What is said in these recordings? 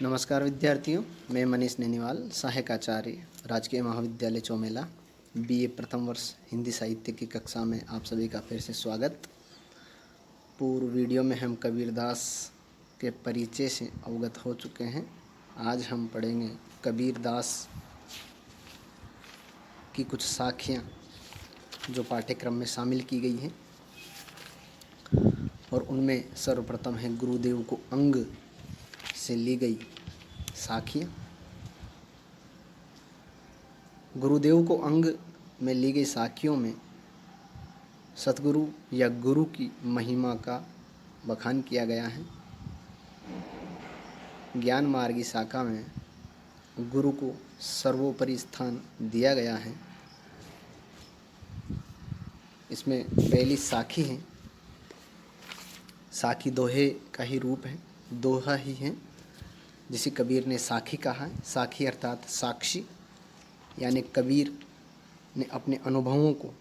नमस्कार विद्यार्थियों, मैं मनीष नैनीवाल, सहायक आचार्य, राजकीय महाविद्यालय चौमेला, बीए प्रथम वर्ष हिंदी साहित्य की कक्षा में आप सभी का फिर से स्वागत। पूर्व वीडियो में हम कबीरदास के परिचय से अवगत हो चुके हैं। आज हम पढ़ेंगे कबीरदास की कुछ साखियाँ जो पाठ्यक्रम में शामिल की गई हैं, और उनमें सर्वप्रथम है गुरुदेव को अंग से ली गई साखियाँ। गुरुदेव को अंग में ली गई साखियों में सतगुरु या गुरु की महिमा का बखान किया गया है। ज्ञान मार्गी शाखा में गुरु को सर्वोपरि स्थान दिया गया है। इसमें पहली साखी है। साखी दोहे का ही रूप है, दोहा ही है, जिसे कबीर ने साखी कहा है। साखी अर्थात साक्षी, यानी कबीर ने अपने अनुभवों को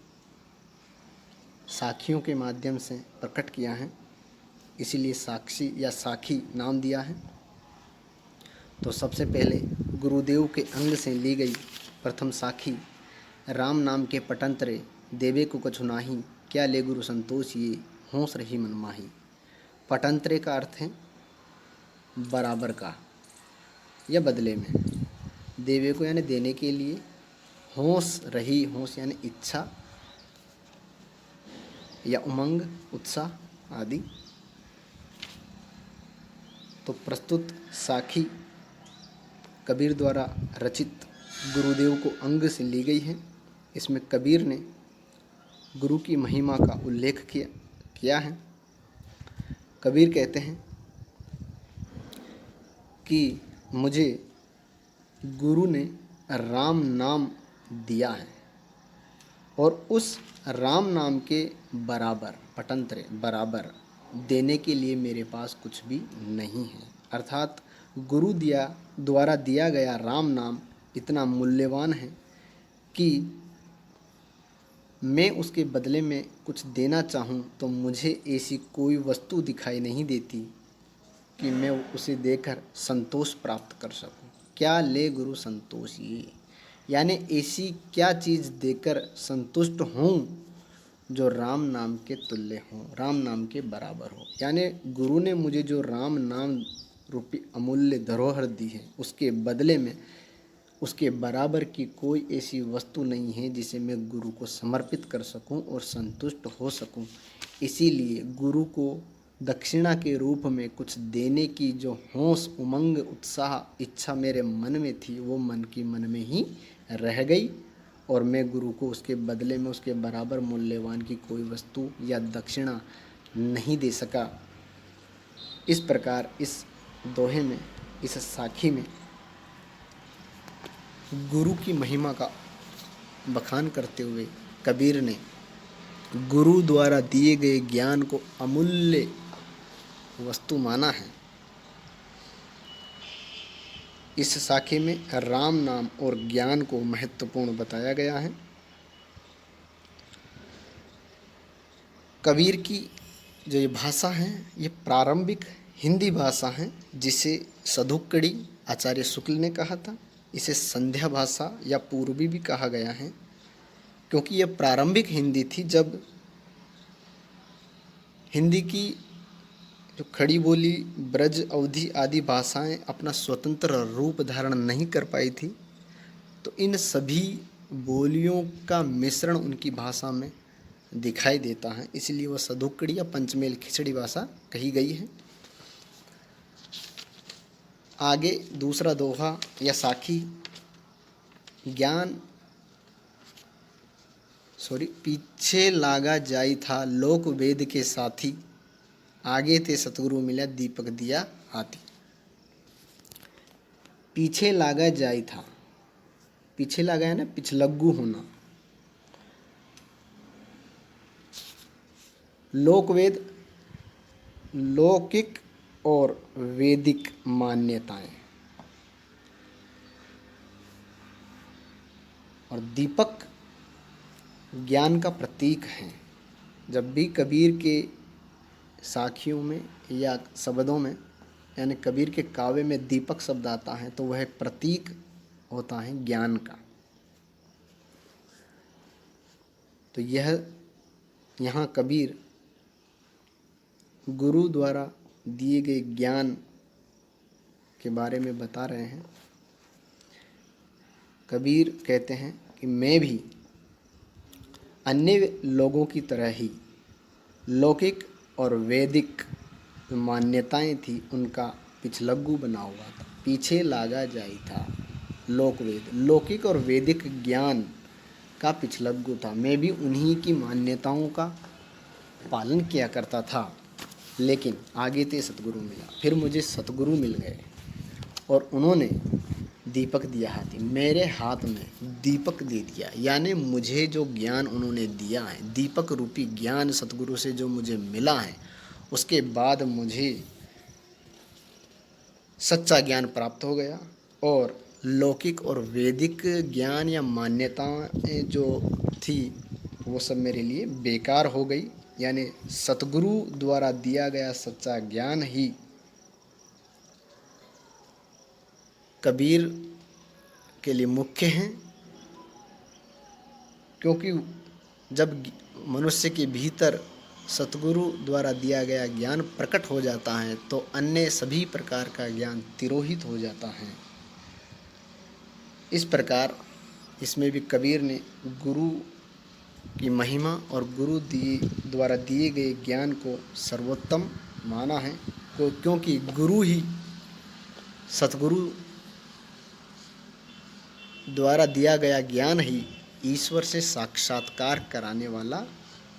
साखियों के माध्यम से प्रकट किया है, इसीलिए साक्षी या साखी नाम दिया है। तो सबसे पहले गुरुदेव के अंग से ली गई प्रथम साखी। राम नाम के पटंतरे देवे को कछु नाही, क्या ले गुरु संतोष ये होंस रही मन माही। पटंतरे का अर्थ है बराबर का या बदले में, देवे को यानी देने के लिए, होंस रही, होंस यानी इच्छा या उमंग, उत्साह आदि। तो प्रस्तुत साखी कबीर द्वारा रचित गुरुदेव को अंग से ली गई है। इसमें कबीर ने गुरु की महिमा का उल्लेख किया है। कबीर कहते हैं कि मुझे गुरु ने राम नाम दिया है और उस राम नाम के बराबर, पटंतरे बराबर, देने के लिए मेरे पास कुछ भी नहीं है। अर्थात गुरु द्वारा दिया गया राम नाम इतना मूल्यवान है कि मैं उसके बदले में कुछ देना चाहूँ तो मुझे ऐसी कोई वस्तु दिखाई नहीं देती कि मैं उसे देकर संतोष प्राप्त कर सकूँ। क्या ले गुरु संतोष ये, यानी ऐसी क्या चीज़ देकर संतुष्ट हूँ जो राम नाम के तुल्य हो, राम नाम के बराबर हो। यानी गुरु ने मुझे जो राम नाम रूपी अमूल्य धरोहर दी है, उसके बदले में उसके बराबर की कोई ऐसी वस्तु नहीं है जिसे मैं गुरु को समर्पित कर सकूं और संतुष्ट हो सकूं। इसीलिए गुरु को दक्षिणा के रूप में कुछ देने की जो होश, उमंग, उत्साह, इच्छा मेरे मन में थी, वो मन की मन में ही रह गई और मैं गुरु को उसके बदले में उसके बराबर मूल्यवान की कोई वस्तु या दक्षिणा नहीं दे सका। इस प्रकार इस दोहे में, इस साखी में गुरु की महिमा का बखान करते हुए कबीर ने गुरु द्वारा दिए गए ज्ञान को अमूल्य वस्तु माना है। इस साखी में राम नाम और ज्ञान को महत्वपूर्ण बताया गया है। कबीर की जो ये भाषा है, ये प्रारंभिक हिंदी भाषा है, जिसे सधुक्कड़ी आचार्य शुक्ल ने कहा था। इसे संध्या भाषा या पूर्वी भी कहा गया है, क्योंकि यह प्रारंभिक हिंदी थी जब हिंदी की जो खड़ी बोली, ब्रज, अवधी आदि भाषाएं अपना स्वतंत्र रूप धारण नहीं कर पाई थी। तो इन सभी बोलियों का मिश्रण उनकी भाषा में दिखाई देता है, इसलिए वह सधुक्कड़ी या पंचमेल खिचड़ी भाषा कही गई है। आगे दूसरा दोहा या साखी, पीछे लागा जाई था लोक वेद के साथी, आगे थे सतगुरु मिला दीपक दिया हाथी। पीछे लागा जाई था, पीछे लागा है ना पिछलग्गू होना। लोकवेद, लौकिक और वैदिक मान्यताएं, और दीपक ज्ञान का प्रतीक है। जब भी कबीर के साखियों में या शब्दों में यानी कबीर के काव्य में दीपक शब्द आता है तो वह एक प्रतीक होता है ज्ञान का। तो यह यहाँ कबीर गुरु द्वारा दिए गए ज्ञान के बारे में बता रहे हैं। कबीर कहते हैं कि मैं भी अन्य लोगों की तरह ही लौकिक और वैदिक मान्यताएं थी उनका पिछलग्गू बना हुआ था, पीछे लागा जाई था। लोक वेद लौकिक और वैदिक ज्ञान का पिछलग्गू था। मैं भी उन्हीं की मान्यताओं का पालन किया करता था, लेकिन आगे ते सतगुरु मिला। फिर मुझे सतगुरु मिल गए और उन्होंने दीपक दिया हाथी, मेरे हाथ में दीपक दे दिया। यानी मुझे जो ज्ञान उन्होंने दिया है, दीपक रूपी ज्ञान सतगुरु से जो मुझे मिला है, उसके बाद मुझे सच्चा ज्ञान प्राप्त हो गया और लौकिक और वैदिक ज्ञान या मान्यताएं जो थी वो सब मेरे लिए बेकार हो गई। यानी सतगुरु द्वारा दिया गया सच्चा ज्ञान ही कबीर के लिए मुख्य हैं, क्योंकि जब मनुष्य के भीतर सतगुरु द्वारा दिया गया ज्ञान प्रकट हो जाता है तो अन्य सभी प्रकार का ज्ञान तिरोहित हो जाता है। इस प्रकार इसमें भी कबीर ने गुरु की महिमा और गुरु द्वारा दिए गए ज्ञान को सर्वोत्तम माना है, क्योंकि गुरु ही सतगुरु द्वारा दिया गया ज्ञान ही ईश्वर से साक्षात्कार कराने वाला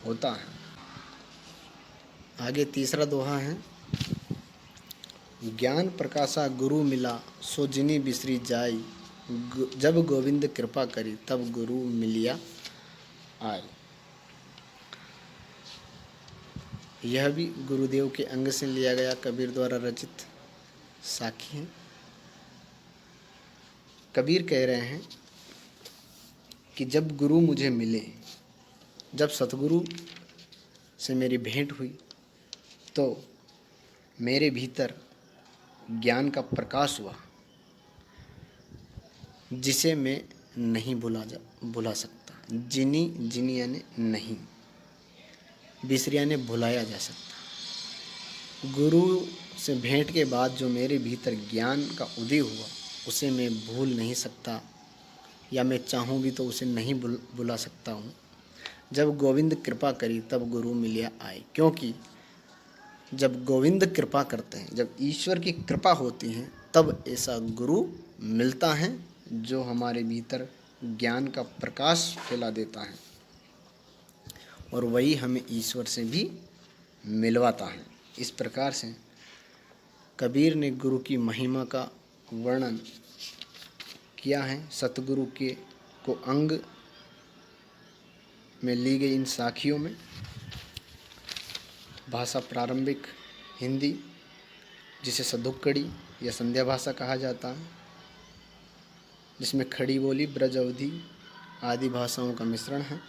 होता है। आगे तीसरा दोहा है, ज्ञान प्रकाशा गुरु मिला सो जिनी बिसरी जाई, जब गोविंद कृपा करी तब गुरु मिलिया आए। यह भी गुरुदेव के अंग से लिया गया कबीर द्वारा रचित साखी है। कबीर कह रहे हैं कि जब गुरु मुझे मिले, जब सतगुरु से मेरी भेंट हुई तो मेरे भीतर ज्ञान का प्रकाश हुआ जिसे मैं नहीं भुला सकता। जिनी यानी नहीं, बिसरिया ने भुलाया जा सकता। गुरु से भेंट के बाद जो मेरे भीतर ज्ञान का उदय हुआ उसे मैं भूल नहीं सकता, या मैं चाहूँ भी तो उसे नहीं भुला सकता हूँ। जब गोविंद कृपा करी तब गुरु मिलिया आए, क्योंकि जब गोविंद कृपा करते हैं, जब ईश्वर की कृपा होती है तब ऐसा गुरु मिलता है जो हमारे भीतर ज्ञान का प्रकाश फैला देता है और वही हमें ईश्वर से भी मिलवाता है। इस प्रकार से कबीर ने गुरु की महिमा का वर्णन किया है। सतगुरु को अंग में ली गई इन साखियों में भाषा प्रारंभिक हिंदी, जिसे सधुक्कड़ी या संध्या भाषा कहा जाता है, जिसमें खड़ी बोली, ब्रज अवधि आदि भाषाओं का मिश्रण है।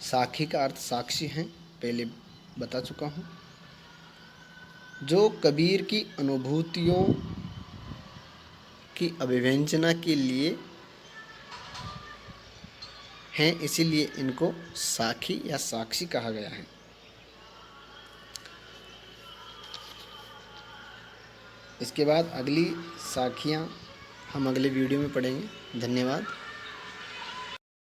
साखी का अर्थ साक्षी है, पहले बता चुका हूँ। जो कबीर की अनुभूतियों की अभिव्यंजना के लिए हैं, इसीलिए इनको साखी या साक्षी कहा गया है। इसके बाद अगली साखियाँ हम अगले वीडियो में पढ़ेंगे। धन्यवाद।